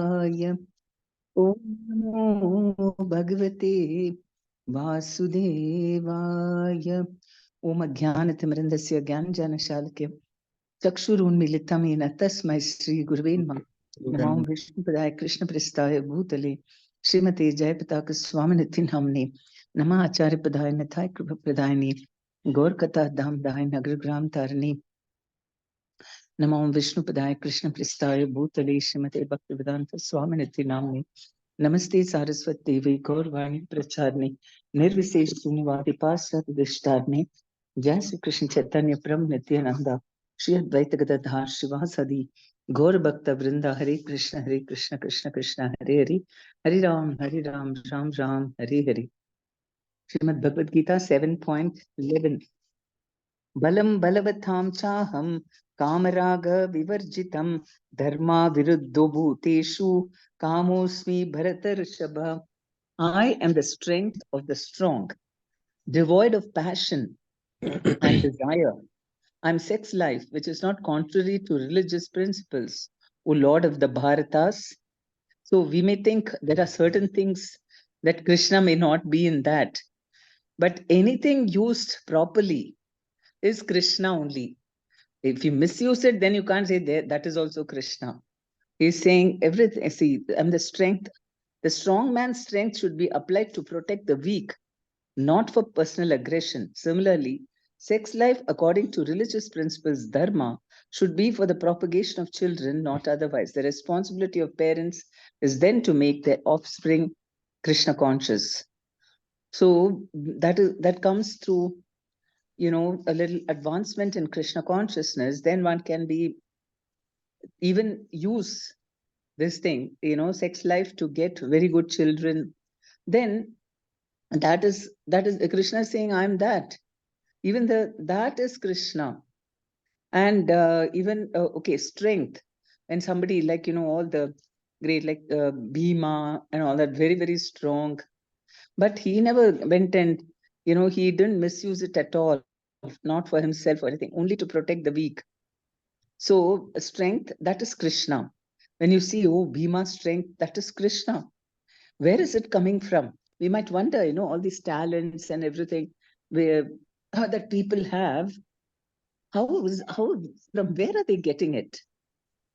Om Namo Bhagavate Vasudevaya. Om Ajnanatimrandasya Gyanjanashalakya Chakshurunmilitam Yena Tasmai Shri Gurave Namaः. Namo Vishnupadaya Krishna Prestaya Bhutale Srimate Jayapataka Swaminathin Namne Nama Acharya Padaya Nathai Kripa Pradayani Gaur Katha Dham Dhai Nagar Gram Tarani Namo Vishnupadaya Krishna Prestaya Bhutale Srimate Bhaktivedanta Swaminathin Namne Namaste Saraswati Devi Gaurvani Pracharni Nirvisesh Sunivadi Pasat Vishtarni Jai Sri Krishna Chaitanya Prabhu Nityananda Shri Advaita Gadadhar Shivasadi Gaur Bhakta Vrinda Hare Krishna Krishna Krishna Hare Hare Hare Ram Ram Ram Hare Hare. Srimad Bhagavad Gita 7.11 Balam Balavatham Chaham Kamaraga Vivarjitam Dharma Viruddho Bhuteshu Kamosmi Bharatarshaba. I am the strength of the strong, devoid of passion and desire. I am sex life, which is not contrary to religious principles, O Lord of the Bharatas. So we may think there are certain things that Krishna may not be in that, but anything used properly is Krishna only. If you misuse it, then you can't say that is also Krishna. He's saying everything. See, I'm the strength. The strong man's strength should be applied to protect the weak, not for personal aggression. Similarly, sex life, according to religious principles, dharma, should be for the propagation of children, not otherwise. The responsibility of parents is then to make their offspring Krishna conscious. So that comes through, a little advancement in Krishna consciousness. Then one can be even use this thing, sex life to get very good children. Then that is Krishna saying, I'm that. Even that is Krishna. And even okay, strength. And somebody like all the great like Bhima and all that, very very strong, but he never went and he didn't misuse it at all, not for himself or anything, only to protect the weak. So strength, that is Krishna. When you see, oh, Bhima's strength, that is Krishna. Where is it coming from? We might wonder, all these talents and everything where that people have, how from where are they getting it?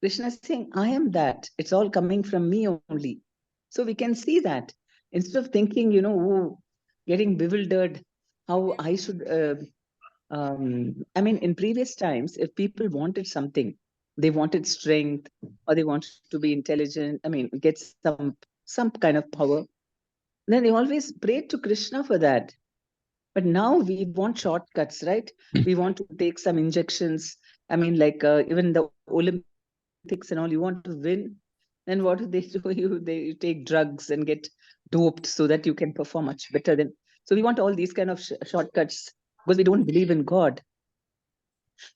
Krishna is saying, I am that. It's all coming from me only. So we can see that. Instead of thinking, getting bewildered, how I should, in previous times, if people wanted something, they wanted strength or they wanted to be intelligent, get some kind of power, then they always prayed to Krishna for that. But now we want shortcuts, right? We want to take some injections. Even the Olympics and all, you want to win. Then what do they do? They take drugs and get doped so that you can perform much better than. So we want all these kind of shortcuts because we don't believe in God.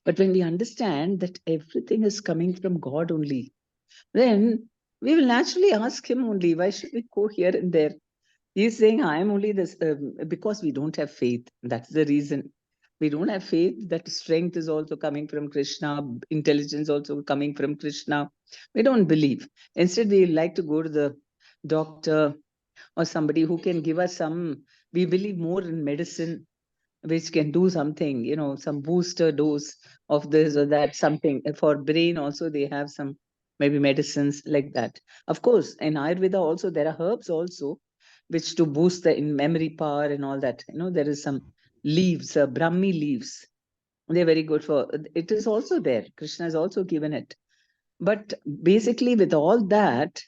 But when we understand that everything is coming from God only, then we will naturally ask him only, why should we go here and there? He's saying, I am only this, because we don't have faith. That's the reason. We don't have faith that strength is also coming from Krishna, intelligence also coming from Krishna. We don't believe. Instead, we like to go to the doctor or somebody who can give us we believe more in medicine, which can do something, some booster dose of this or that, something. For brain also, they have some maybe medicines like that. Of course, in Ayurveda also, there are herbs also, which to boost the in memory power and all that. There is some leaves, Brahmi leaves. They're very good for, it is also there. Krishna has also given it. But basically with all that,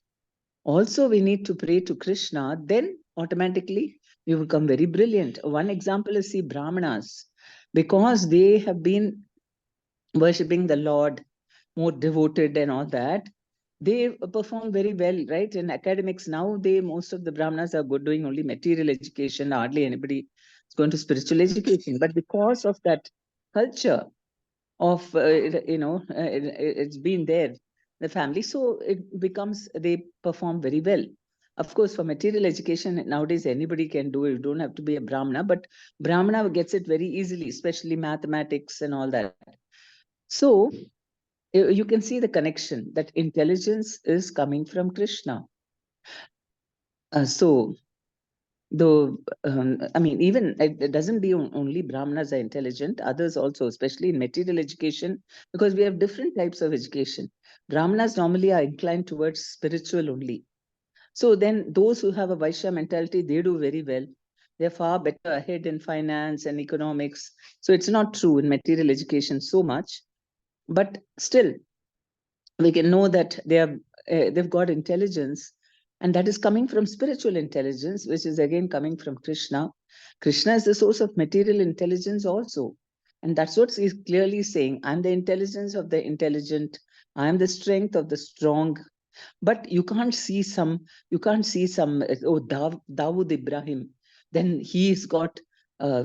also we need to pray to Krishna, then automatically you become very brilliant. One example is, see, Brahmanas, because they have been worshipping the Lord, more devoted and all that, they perform very well, right? In academics now, most of the Brahmanas are good, doing only material education. Hardly anybody is going to spiritual education. But because of that culture of, it's been there, the family, so it becomes, they perform very well. Of course, for material education, nowadays anybody can do it. You don't have to be a Brahmana, but Brahmana gets it very easily, especially mathematics and all that. So You can see the connection that intelligence is coming from Krishna. So, though, I mean, even it doesn't be only Brahmanas are intelligent, others also, especially in material education, because we have different types of education. Brahmanas normally are inclined towards spiritual only. So then those who have a Vaishya mentality, they do very well. They're far better ahead in finance and economics. So it's not true in material education so much. But still, we can know that they've got intelligence, and that is coming from spiritual intelligence, which is again coming from Krishna. Krishna is the source of material intelligence also. And that's what he's clearly saying. I'm the intelligence of the intelligent. I am the strength of the strong. But you can't see some, Dawood Ibrahim, then he's got, a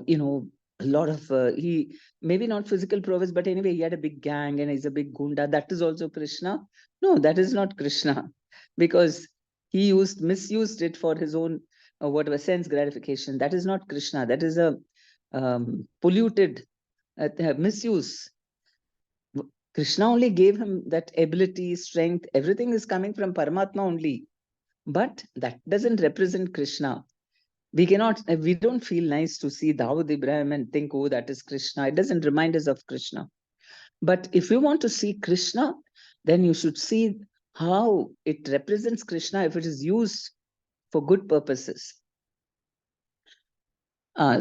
lot of, he, maybe not physical prowess, but anyway, he had a big gang and he's a big gunda. That is also Krishna. No, that is not Krishna, because he misused it for his own, whatever, sense gratification. That is not Krishna. That is a polluted misuse. Krishna only gave him that ability, strength, everything is coming from Paramatma only. But that doesn't represent Krishna. We don't feel nice to see Dawood Ibrahim and think, oh, that is Krishna. It doesn't remind us of Krishna. But if you want to see Krishna, then you should see how it represents Krishna if it is used for good purposes.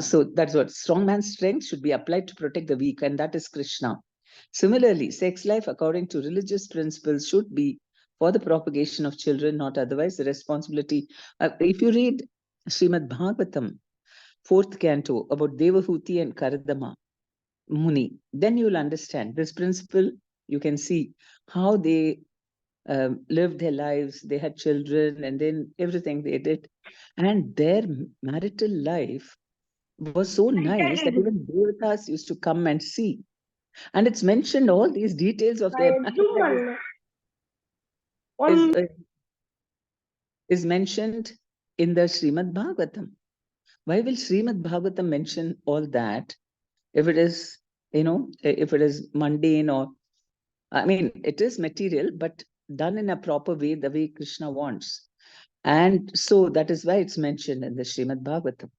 So that's what strong man's strength should be applied to protect the weak, and that is Krishna. Similarly, sex life according to religious principles should be for the propagation of children, not otherwise. The responsibility. If you read Srimad Bhagavatam, 4th canto, about Devahuti and Kardama Muni, then you will understand this principle. You can see how they lived their lives, they had children, and then everything they did. And their marital life was so nice that even Devatas used to come and see. And it's mentioned, all these details of their is mentioned in the Srimad Bhagavatam. Why will Srimad Bhagavatam mention all that if it is, if it is mundane, or, I mean, it is material, but done in a proper way, the way Krishna wants. And so that is why it's mentioned in the Srimad Bhagavatam.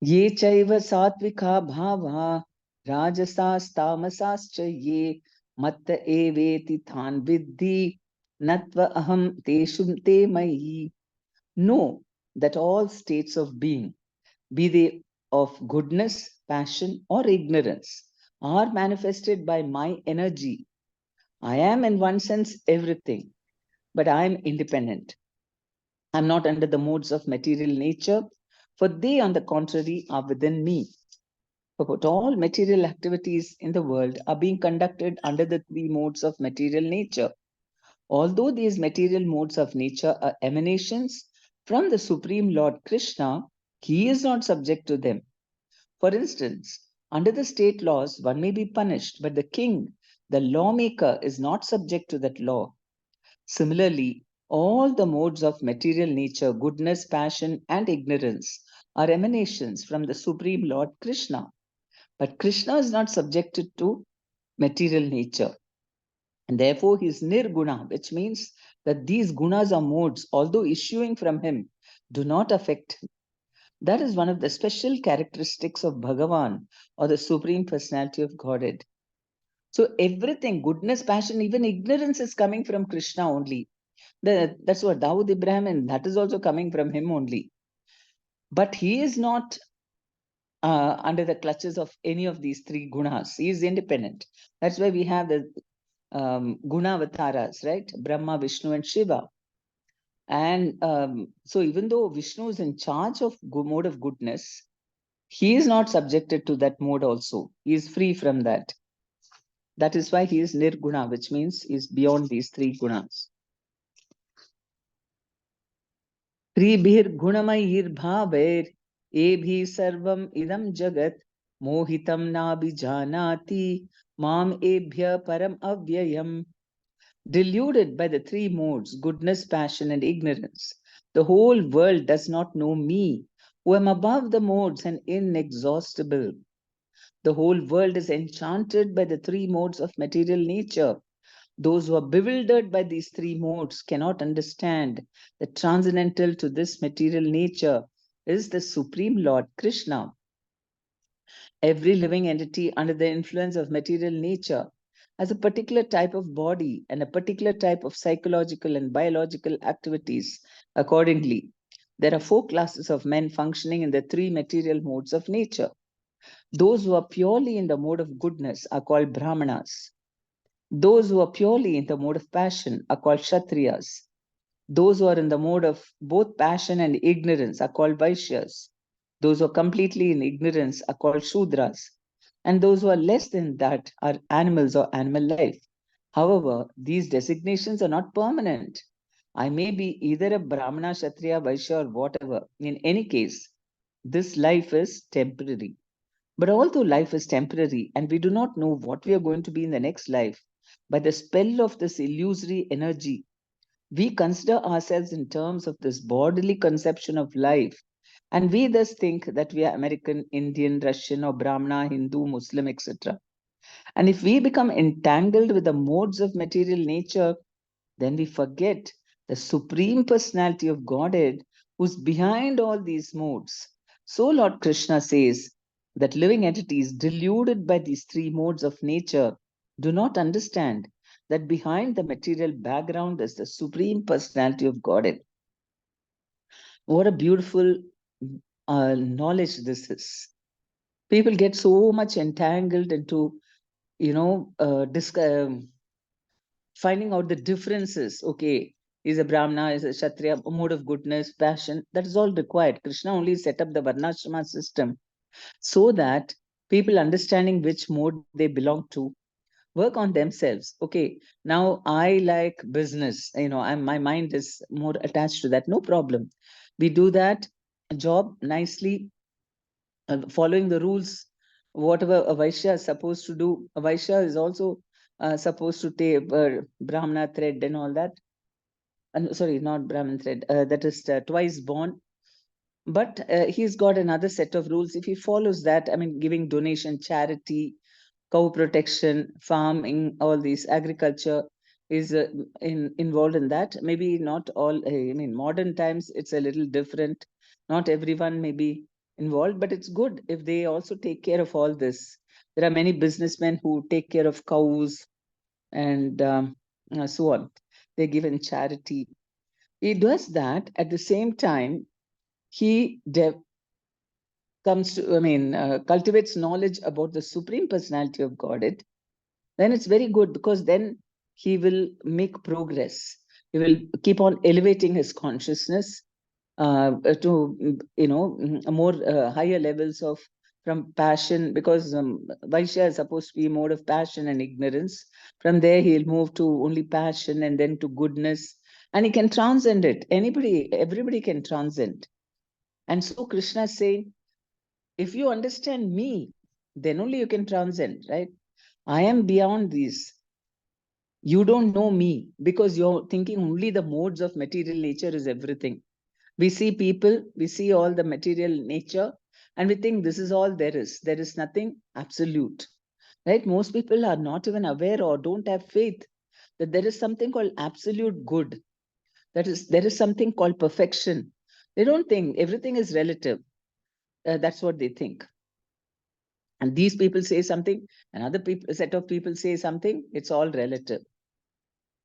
Ye chaiva satvika bhava rajasas tamasascha ye matta eveti than vidhi natva aham teshum te mai. Know that all states of being, be they of goodness, passion, or ignorance, are manifested by my energy. I am in one sense everything, but I am independent. I am not under the modes of material nature, for they, on the contrary, are within me. But all material activities in the world are being conducted under the three modes of material nature. Although these material modes of nature are emanations from the Supreme Lord Krishna, he is not subject to them. For instance, under the state laws, one may be punished, but the king, the lawmaker, is not subject to that law. Similarly, all the modes of material nature, goodness, passion, and ignorance, are emanations from the Supreme Lord Krishna. But Krishna is not subjected to material nature. And therefore, he is nirguna, which means that these gunas or modes, although issuing from him, do not affect him. That is one of the special characteristics of Bhagavan, or the Supreme Personality of Godhead. So everything, goodness, passion, even ignorance, is coming from Krishna only. That's what Dawood Ibrahim, and that is also coming from him only. But he is not under the clutches of any of these three gunas. He is independent. That's why we have the Gunavataras, right? Brahma, Vishnu, and Shiva. And so even though Vishnu is in charge of mode of goodness, he is not subjected to that mode also. He is free from that. That is why he is nirguna, which means he is beyond these three gunas. Tribhir gunamayir bhaver ebhi sarvam idam jagat mohitam nabhijanati mam ebhya param avyayam. Deluded by the three modes, goodness, passion, and ignorance, the whole world does not know me, who am above the modes and inexhaustible. The whole world is enchanted by the three modes of material nature. Those who are bewildered by these three modes cannot understand that transcendental to this material nature is the Supreme Lord Krishna. Every living entity under the influence of material nature has a particular type of body and a particular type of psychological and biological activities accordingly. There are four classes of men functioning in the three material modes of nature. Those who are purely in the mode of goodness are called Brahmanas. Those who are purely in the mode of passion are called Kshatriyas. Those who are in the mode of both passion and ignorance are called Vaishyas. Those who are completely in ignorance are called Shudras. And those who are less than that are animals or animal life. However, these designations are not permanent. I may be either a Brahmana, Kshatriya, Vaishya, or whatever. In any case, this life is temporary. But although life is temporary and we do not know what we are going to be in the next life, by the spell of this illusory energy, we consider ourselves in terms of this bodily conception of life. And we thus think that we are American, Indian, Russian, or Brahmana, Hindu, Muslim, etc. And if we become entangled with the modes of material nature, then we forget the Supreme Personality of Godhead who's behind all these modes. So Lord Krishna says that living entities deluded by these three modes of nature do not understand that behind the material background is the Supreme Personality of Godhead. What a beautiful knowledge this is. People get so much entangled into, finding out the differences. Okay, is a Brahmana, is a Kshatriya, a mode of goodness, passion. That is all required. Krishna only set up the Varnashrama system so that people understanding which mode they belong to work on themselves. Okay, now I like business. My mind is more attached to that. No problem. We do that job nicely, following the rules. Whatever a Vaishya is supposed to do, a Vaishya is also supposed to take Brahmana thread and all that. Sorry, not Brahmin thread. That is twice born. But he's got another set of rules. If he follows that, I mean, giving donation, charity, cow protection, farming, all these, agriculture is involved in that. Maybe not all, modern times, it's a little different. Not everyone may be involved, but it's good if they also take care of all this. There are many businessmen who take care of cows and so on. They give in charity. He does that. At the same time, he cultivates knowledge about the Supreme Personality of Godhead. Then it's very good, because then he will make progress. He will keep on elevating his consciousness to, more higher levels of from passion, because Vaishya is supposed to be a mode of passion and ignorance. From there, he'll move to only passion and then to goodness. And he can transcend it. Everybody can transcend. And so Krishna is saying, if you understand me, then only you can transcend, right? I am beyond these. You don't know me because you're thinking only the modes of material nature is everything. We see people, we see all the material nature, and we think this is all there is. There is nothing absolute, right? Most people are not even aware or don't have faith that there is something called absolute good. There is something called perfection. They don't think everything is relative. That's what they think. And these people say something, another set of people say something, it's all relative.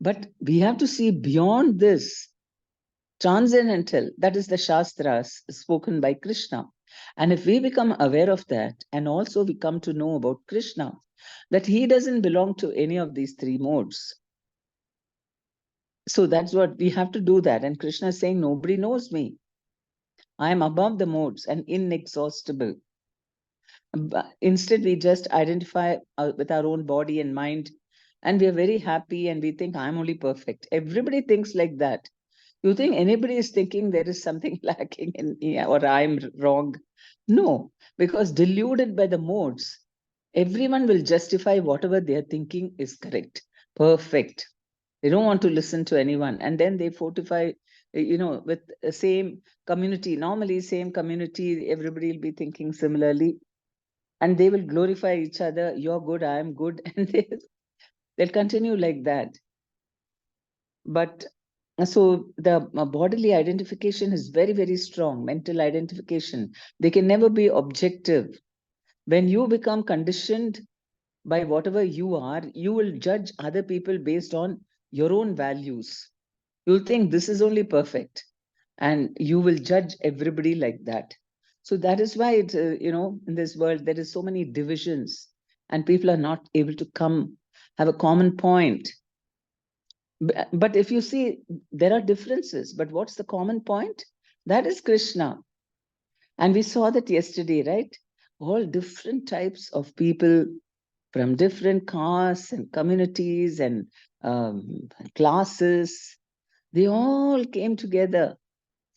But we have to see beyond this, transcendental, that is the Shastras spoken by Krishna. And if we become aware of that, and also we come to know about Krishna, that he doesn't belong to any of these three modes. So that's what we have to do that. And Krishna is saying, nobody knows me. I am above the modes and inexhaustible. But instead, we just identify with our own body and mind, and we are very happy and we think, I'm only perfect. Everybody thinks like that. You think anybody is thinking there is something lacking in me or I'm wrong? No, because deluded by the modes, everyone will justify whatever they are thinking is correct, perfect. They don't want to listen to anyone. And then they fortify, with the same community. Normally, same community, everybody will be thinking similarly. and they will glorify each other. You're good, I am good, and they'll continue like that. But so the bodily identification is very, very strong, mental identification. They can never be objective. When you become conditioned by whatever you are, you will judge other people based on your own values. You'll think this is only perfect, and you will judge everybody like that. So that is why it, in this world, there is so many divisions, and people are not able to have a common point. But if you see, there are differences, but what's the common point? That is Krishna. And we saw that yesterday, right? All different types of people from different castes and communities and classes, they all came together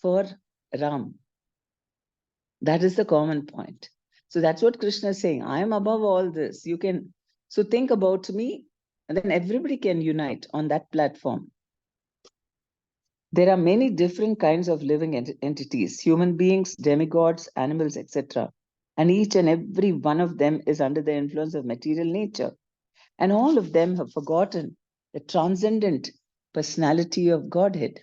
for Ram. That is the common point. So that's what Krishna is saying. I am above all this. So think about me, and then everybody can unite on that platform. There are many different kinds of living entities, human beings, demigods, animals, etc. And each and every one of them is under the influence of material nature. And all of them have forgotten the transcendent personality of Godhead.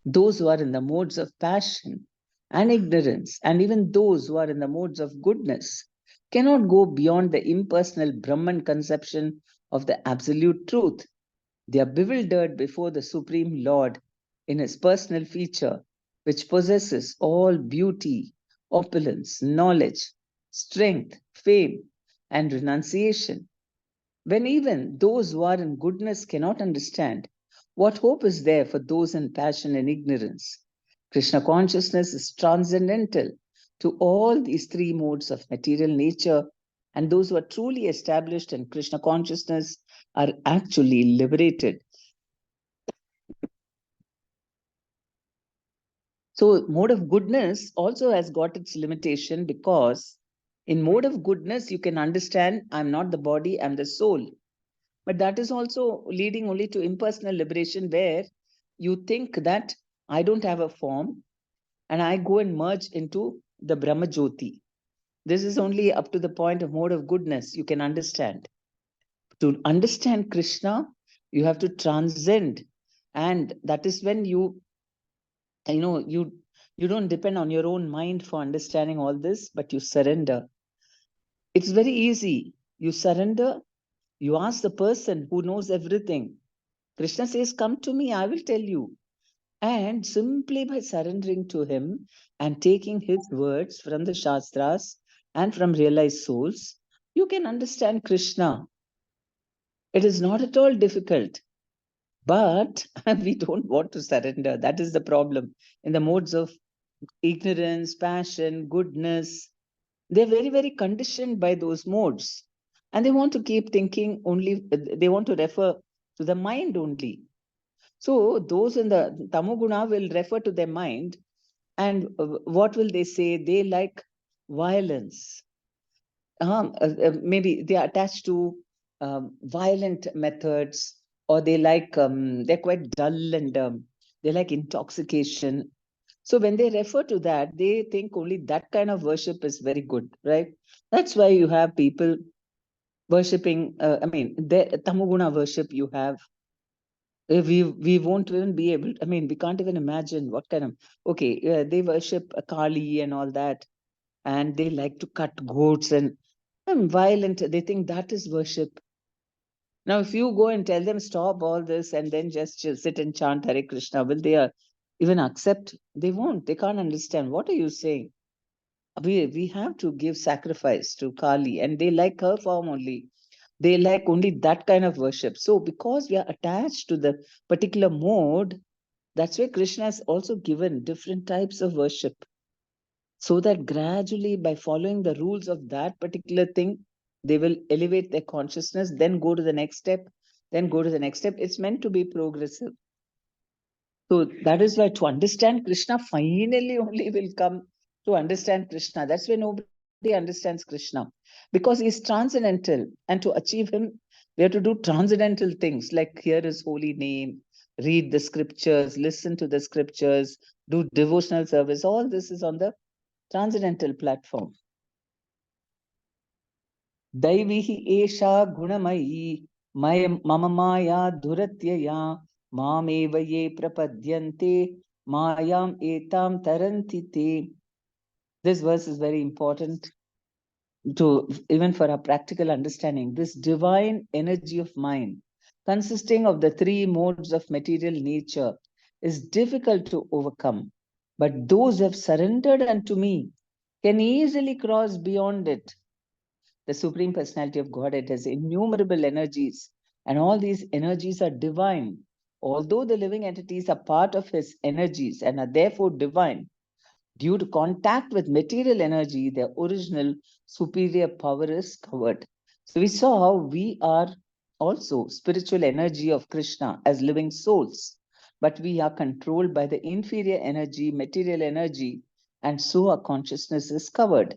Those who are in the modes of passion and ignorance, and even those who are in the modes of goodness, cannot go beyond the impersonal Brahman conception of the absolute truth. They are bewildered before the Supreme Lord in his personal feature, which possesses all beauty, opulence, knowledge, strength, fame, and renunciation. When even those who are in goodness cannot understand, what hope is there for those in passion and ignorance? Krishna consciousness is transcendental to all these three modes of material nature, and those who are truly established in Krishna consciousness are actually liberated. So mode of goodness also has got its limitation, because in mode of goodness, you can understand I'm not the body, I'm the soul. But that is also leading only to impersonal liberation, where you think that I don't have a form and I go and merge into the Brahma Jyoti. This is only up to the point of mode of goodness you can understand. To understand Krishna, you have to transcend. And that is when you don't depend on your own mind for understanding all this, but you surrender. It's very easy. You surrender, you ask the person who knows everything. Krishna says, come to me, I will tell you. And simply by surrendering to him and taking his words from the Shastras and from realized souls, you can understand Krishna. It is not at all difficult. But we don't want to surrender. That is the problem. In the modes of ignorance, passion, goodness, they're very, very conditioned by those modes. And they want to keep thinking only, they want to refer to the mind only. So those in the Tamoguna will refer to their mind, and what will they say? They like violence. Maybe they are attached to violent methods, or they like, they're quite dull, and they like intoxication. So when they refer to that, they think only that kind of worship is very good, right? That's why you have people worshipping, the Tamoguna worship you have. We won't even be able, we can't even imagine what kind of, they worship Kali and all that, and they like to cut goats and violent. They think that is worship. Now, if you go and tell them stop all this and then just sit and chant Hare Krishna, will they even accept? They won't. They can't understand. What are you saying? We have to give sacrifice to Kali, and they like her form only. They like only that kind of worship. So because we are attached to the particular mode, that's why Krishna has also given different types of worship. So that gradually, by following the rules of that particular thing, they will elevate their consciousness, then go to the next step, then go to the next step. It's meant to be progressive. So that is why to understand Krishna, finally only will come to understand Krishna. That's why nobody understands Krishna, because he is transcendental. And to achieve him, we have to do transcendental things, like hear his holy name, read the scriptures, listen to the scriptures, do devotional service. All this is on the transcendental platform. Daivihi esha gunamayi mama maya dhuratyaya mameva ye prapadyante mayam etam tarantite. This verse is very important to even for our practical understanding. This divine energy of mind, consisting of the three modes of material nature, is difficult to overcome. But those who have surrendered unto me can easily cross beyond it. The Supreme Personality of Godhead has innumerable energies, and all these energies are divine. Although the living entities are part of his energies and are therefore divine, due to contact with material energy, their original superior power is covered. So we saw how we are also spiritual energy of Krishna as living souls, but we are controlled by the inferior energy, material energy, and so our consciousness is covered.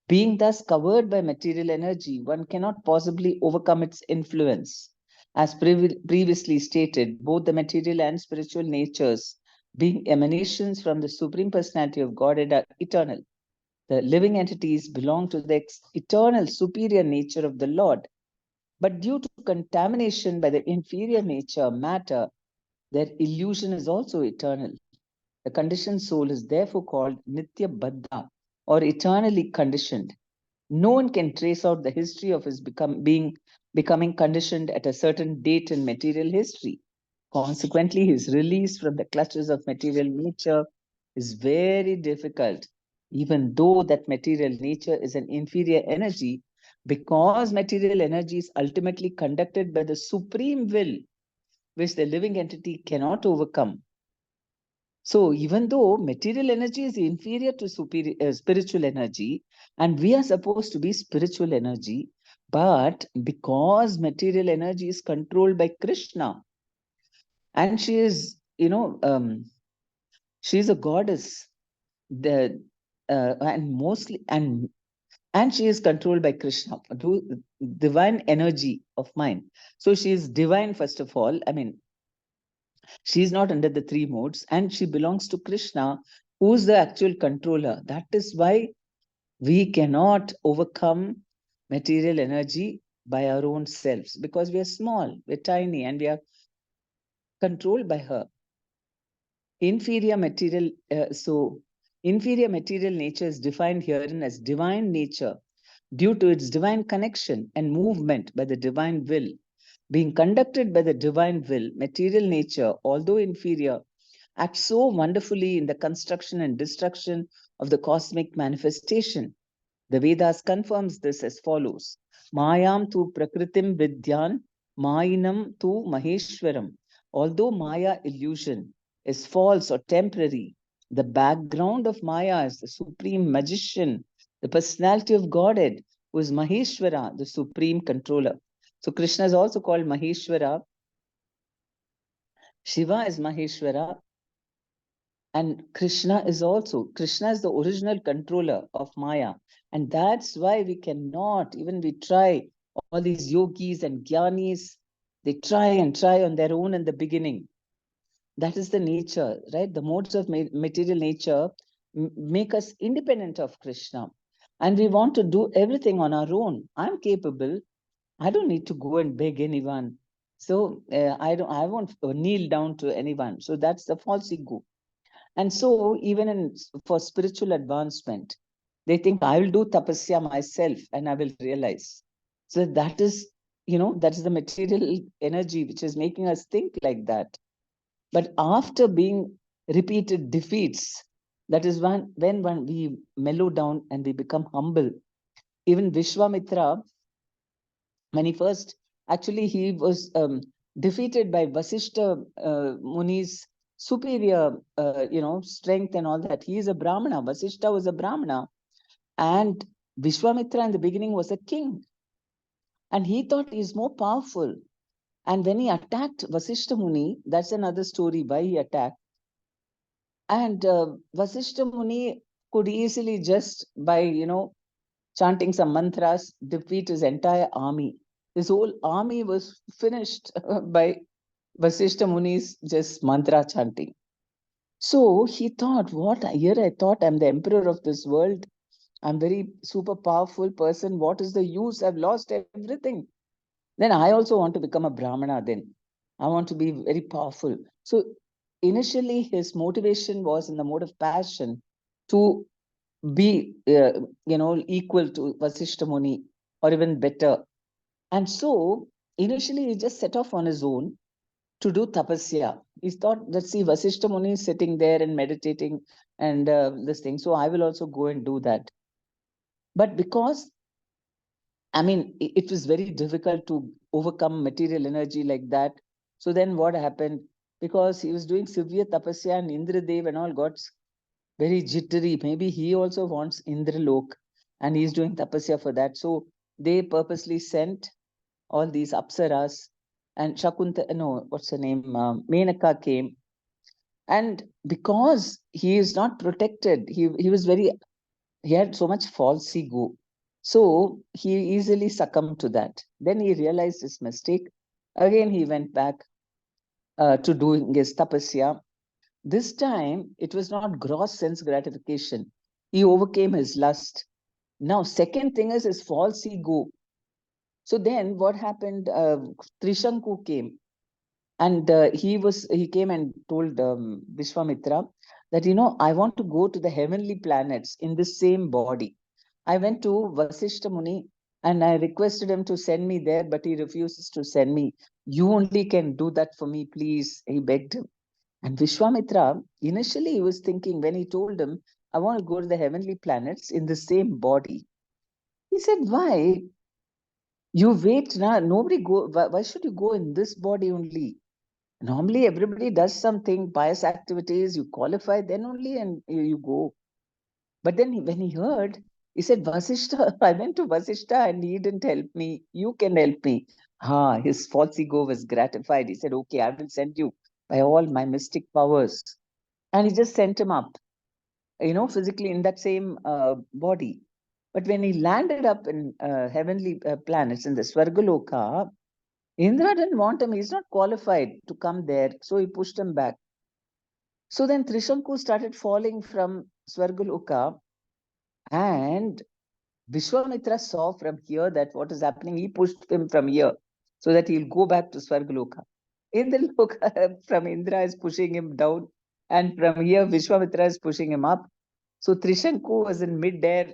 Being thus covered by material energy, one cannot possibly overcome its influence. As previously stated, both the material and spiritual natures, being emanations from the Supreme Personality of Godhead, are eternal. The living entities belong to the eternal superior nature of the Lord. But due to contamination by the inferior nature, matter, their illusion is also eternal. The conditioned soul is therefore called Nitya Baddha, or eternally conditioned. No one can trace out the history of his becoming conditioned at a certain date in material history. Consequently, his release from the clutches of material nature is very difficult, even though that material nature is an inferior energy, because material energy is ultimately conducted by the supreme will, which the living entity cannot overcome. So even though material energy is inferior to spiritual energy, and we are supposed to be spiritual energy, but because material energy is controlled by Krishna, and she is, she is a goddess, the and she is controlled by Krishna, divine energy of mind. So she is divine, first of all. I mean, she is not under the three modes, and she belongs to Krishna, who is the actual controller. That is why we cannot overcome material energy by our own selves, because we are small, we're tiny, and we are controlled by her. Inferior material nature is defined herein as divine nature due to its divine connection and movement by the divine will. Being conducted by the divine will, material nature, although inferior, acts so wonderfully in the construction and destruction of the cosmic manifestation. The Vedas confirms this as follows. Mayam tu prakritim vidyan, mayinam tu maheshwaram. Although Maya illusion is false or temporary, the background of Maya is the supreme magician, the personality of Godhead, who is Maheshwara, the supreme controller. So Krishna is also called Maheshwara. Shiva is Maheshwara. And Krishna is the original controller of Maya. And that's why we cannot, even we try, all these yogis and jnanis, they try and try on their own in the beginning. That is the nature, right? The modes of material nature make us independent of Krishna. And we want to do everything on our own. I'm capable. I don't need to go and beg anyone. So I won't kneel down to anyone. So that's the false ego. And so even for spiritual advancement, they think I will do tapasya myself and I will realize. So that is, that is the material energy which is making us think like that. But after being repeated defeats, that is when we mellow down and we become humble. Even Vishwamitra, when he was defeated by Vasishta Muni's superior, strength and all that. He is a Brahmana. Vasishta was a Brahmana, and Vishwamitra in the beginning was a king, and he thought he is more powerful. And when he attacked Vasishta Muni, that's another story why he attacked. And Vasishta Muni could easily just by chanting some mantras defeat his entire army. His whole army was finished by Vasishta Muni's just mantra chanting. So he thought, here I thought I'm the emperor of this world, I'm very super powerful person. What is the use? I've lost everything. Then I also want to become a Brahmana then. I want to be very powerful. So initially his motivation was in the mode of passion to be, equal to Vasishta Muni or even better. And so initially he just set off on his own to do tapasya. He thought, let's see, Vasishta Muni is sitting there and meditating and this thing. So I will also go and do that. But because, it was very difficult to overcome material energy like that. So then what happened? Because he was doing severe tapasya and Indradev and all got very jittery. Maybe he also wants Indralok and he's doing tapasya for that. So they purposely sent all these apsaras and what's her name? Menaka came. And because he is not protected, he had so much false ego. So he easily succumbed to that. Then he realized his mistake. Again, he went back to doing his tapasya. This time, it was not gross sense gratification. He overcame his lust. Now, second thing is his false ego. So then what happened? Trishanku came. And he came and told Vishwamitra that, I want to go to the heavenly planets in the same body. I went to Vasishta Muni and I requested him to send me there, but he refuses to send me. You only can do that for me, please. He begged him. And Vishwamitra, initially he was thinking, when he told him, I want to go to the heavenly planets in the same body. He said, why? You wait now. Nobody go. Why should you go in this body only? Normally, everybody does something, pious activities, you qualify, then only and you go. But then when he heard, he said, Vasishta, I went to Vasishta and he didn't help me. You can help me. His false ego was gratified. He said, okay, I will send you by all my mystic powers. And he just sent him up, physically in that same body. But when he landed up in heavenly planets in the Swargaloka, Indra didn't want him. He's not qualified to come there. So he pushed him back. So then Trishanku started falling from Swargaloka, and Vishwamitra saw from here that what is happening. He pushed him from here so that he'll go back to Swargaloka. Indraloka from Indra is pushing him down, and from here Vishwamitra is pushing him up. So Trishanku was in mid-air,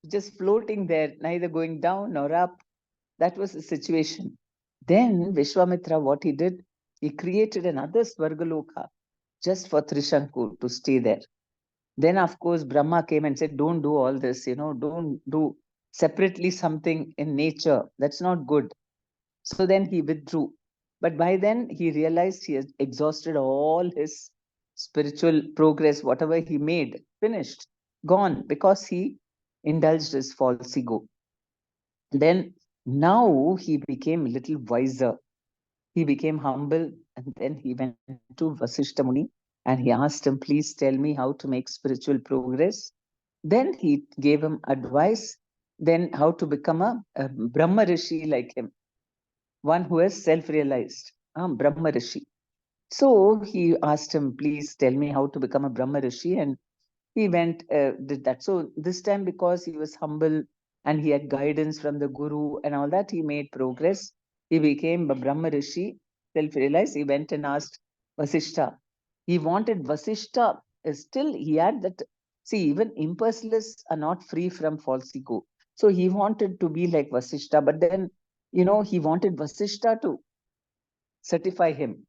just floating there, neither going down nor up. That was the situation. Then Vishwamitra, what he did, he created another Swargaloka just for Trishanku to stay there. Then, of course, Brahma came and said, don't do all this, don't do separately something in nature. That's not good. So then he withdrew. But by then, he realized he has exhausted all his spiritual progress, whatever he made, finished, gone, because he indulged his false ego. Then now he became a little wiser. He became humble, and then he went to Vasishta Muni and he asked him, please tell me how to make spiritual progress. Then he gave him advice, then how to become a Brahma Rishi like him, one who has self-realized, Brahma Rishi. So he asked him, please tell me how to become a Brahma Rishi, and he went, did that. So this time, because he was humble and he had guidance from the Guru and all that, he made progress. He became a Brahma Rishi, self-realized. He went and asked Vasishta. He wanted Vasishta, still he had that. See, even impersonalists are not free from false ego. So he wanted to be like Vasishta, but then, he wanted Vasishta to certify him.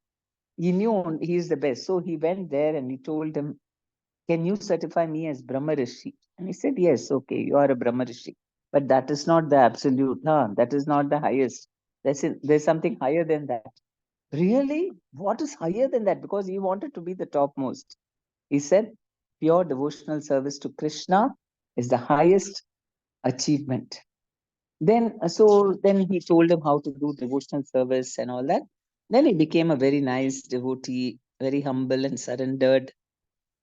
He knew he is the best. So he went there and he told him, can you certify me as Brahma Rishi? And he said, yes, okay, you are a Brahma Rishi. But that is not the absolute. No, that is not the highest. There's something higher than that. Really? What is higher than that? Because he wanted to be the topmost. He said, pure devotional service to Krishna is the highest achievement. Then he told him how to do devotional service and all that. Then he became a very nice devotee, very humble and surrendered.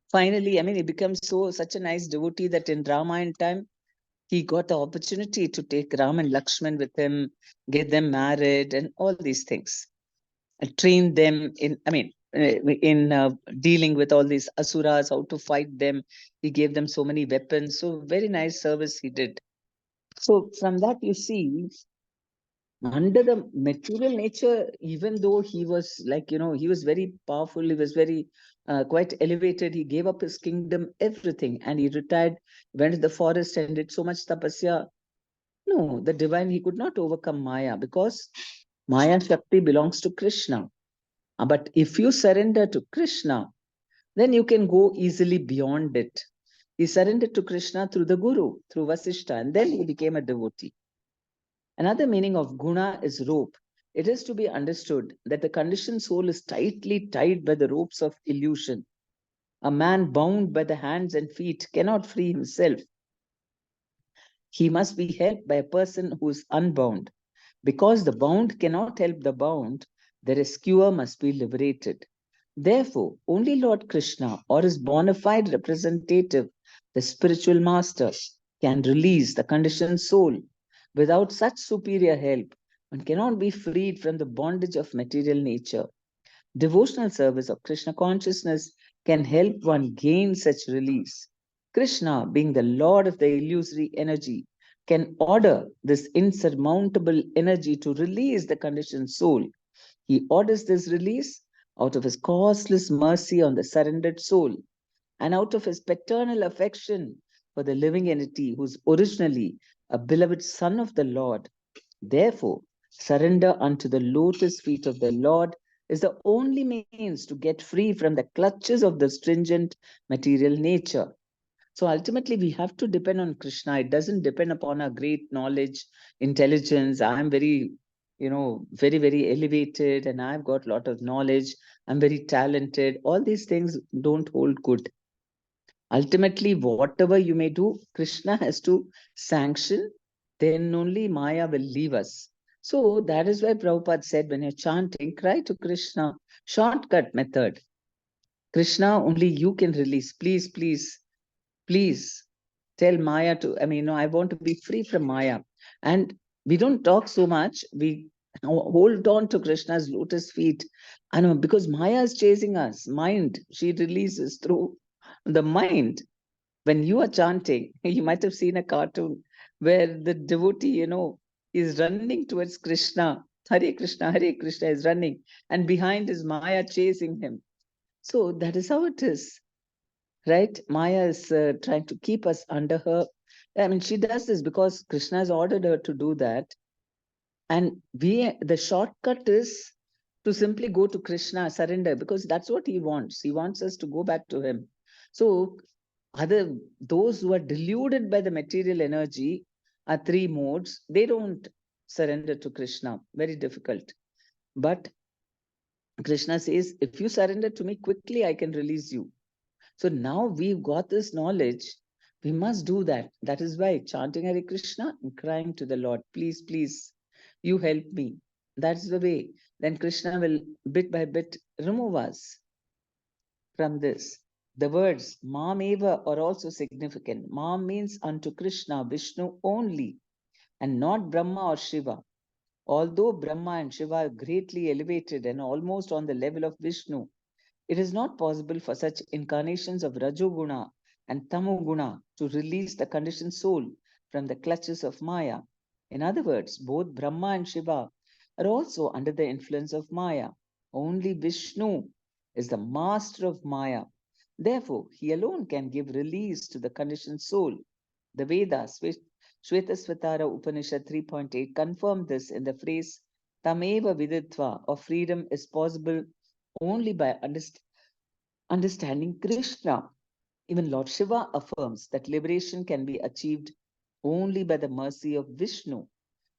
Finally, he becomes such a nice devotee that in Ramayana time, he got the opportunity to take Ram and Lakshman with him, get them married and all these things. And train them in, in dealing with all these asuras, how to fight them. He gave them so many weapons. So very nice service he did. So from that you see, under the material nature, even though he was like, he was very powerful, he was very quite elevated, he gave up his kingdom, everything, and he retired, went to the forest and did so much tapasya. No, the divine, he could not overcome Maya, because Maya Shakti belongs to Krishna. But if you surrender to Krishna, then you can go easily beyond it. He surrendered to Krishna through the Guru, through Vasishta, and then he became a devotee. Another meaning of guna is rope. It is to be understood that the conditioned soul is tightly tied by the ropes of illusion. A man bound by the hands and feet cannot free himself. He must be helped by a person who is unbound. Because the bound cannot help the bound, the rescuer must be liberated. Therefore, only Lord Krishna or his bona fide representative, the spiritual master, can release the conditioned soul. Without such superior help, one cannot be freed from the bondage of material nature. Devotional service of Krishna consciousness can help one gain such release. Krishna, being the Lord of the illusory energy, can order this insurmountable energy to release the conditioned soul. He orders this release out of his causeless mercy on the surrendered soul, and out of his paternal affection for the living entity who is originally a beloved son of the Lord. Therefore, surrender unto the lotus feet of the Lord is the only means to get free from the clutches of the stringent material nature. So ultimately, we have to depend on Krishna. It doesn't depend upon our great knowledge, intelligence. I'm very, very, very elevated, and I've got a lot of knowledge. I'm very talented. All these things don't hold good. Ultimately, whatever you may do, Krishna has to sanction, then only Maya will leave us. So that is why Prabhupada said, when you're chanting, cry to Krishna. Shortcut method. Krishna, only you can release. Please, please, please tell Maya to, I want to be free from Maya. And we don't talk so much. We hold on to Krishna's lotus feet. I know, because Maya is chasing us. Mind, she releases through the mind. When you are chanting, you might have seen a cartoon where the devotee, is running towards Krishna. Hare Krishna is running. And behind is Maya chasing him. So that is how it is, right? Maya is trying to keep us under her. She does this because Krishna has ordered her to do that. And the shortcut is to simply go to Krishna, surrender, because that's what he wants. He wants us to go back to him. So those who are deluded by the material energy are three modes. They don't surrender to Krishna. Very difficult. But Krishna says, if you surrender to me quickly, I can release you. So now we've got this knowledge. We must do that. That is why chanting Hare Krishna and crying to the Lord, please, please, you help me. That's the way. Then Krishna will bit by bit remove us from this. The words Mam Eva are also significant. Mam means unto Krishna, Vishnu only, and not Brahma or Shiva. Although Brahma and Shiva are greatly elevated and almost on the level of Vishnu, it is not possible for such incarnations of Rajoguna and Tamoguna to release the conditioned soul from the clutches of Maya. In other words, both Brahma and Shiva are also under the influence of Maya. Only Vishnu is the master of Maya. Therefore, he alone can give release to the conditioned soul. The Vedas, Shvetasvatara Upanishad 3.8, confirm this in the phrase Tameva Viditva, or freedom is possible only by understanding Krishna. Even Lord Shiva affirms that liberation can be achieved only by the mercy of Vishnu.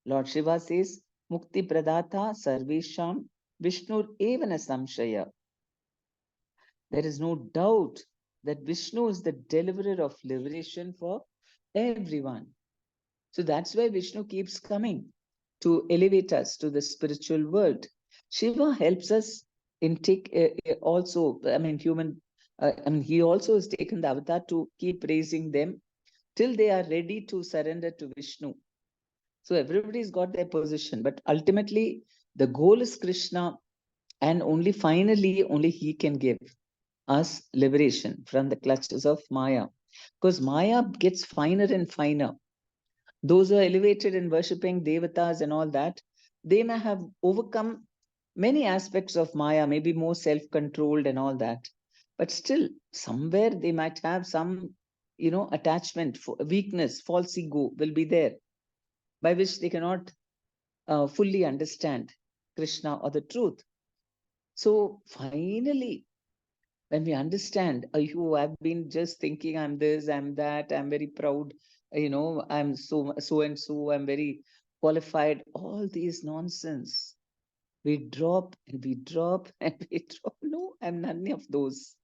Lord Shiva says, Mukti Pradata Sarvesham Vishnu Evana Samshaya. There is no doubt that Vishnu is the deliverer of liberation for everyone. So that's why Vishnu keeps coming to elevate us to the spiritual world. Shiva helps us in also, he also has taken the avatar to keep raising them till they are ready to surrender to Vishnu. So everybody's got their position, but ultimately the goal is Krishna, And only finally, only he can give us liberation from the clutches of Maya. Because Maya gets finer and finer. Those who are elevated in worshipping devatas and all that, they may have overcome many aspects of Maya, maybe more self-controlled and all that. But still, somewhere they might have some, attachment, weakness, false ego will be there, by which they cannot fully understand Krishna or the truth. So finally, when we understand, oh, I've been just thinking I'm this, I'm that, I'm very proud, I'm so and so, I'm very qualified, all these nonsense. We drop and we drop and we drop. No, I'm none of those.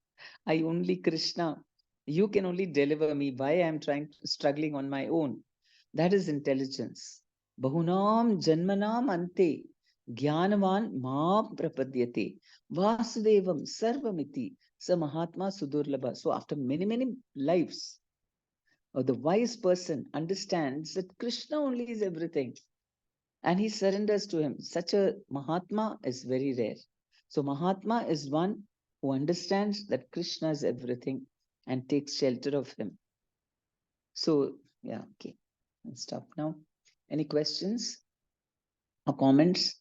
I only Krishna. You can only deliver me. Why I'm struggling on my own? That is intelligence. Bahunam janmanam ante jnanavan ma prapadyate vasudevam sarvamiti sa mahatma sudurlabha. So after many, many lives, the wise person understands that Krishna only is everything and he surrenders to him. Such a Mahatma is very rare. So Mahatma is one who understands that Krishna is everything and takes shelter of him. So, yeah, okay. I'll stop now. Any questions or comments?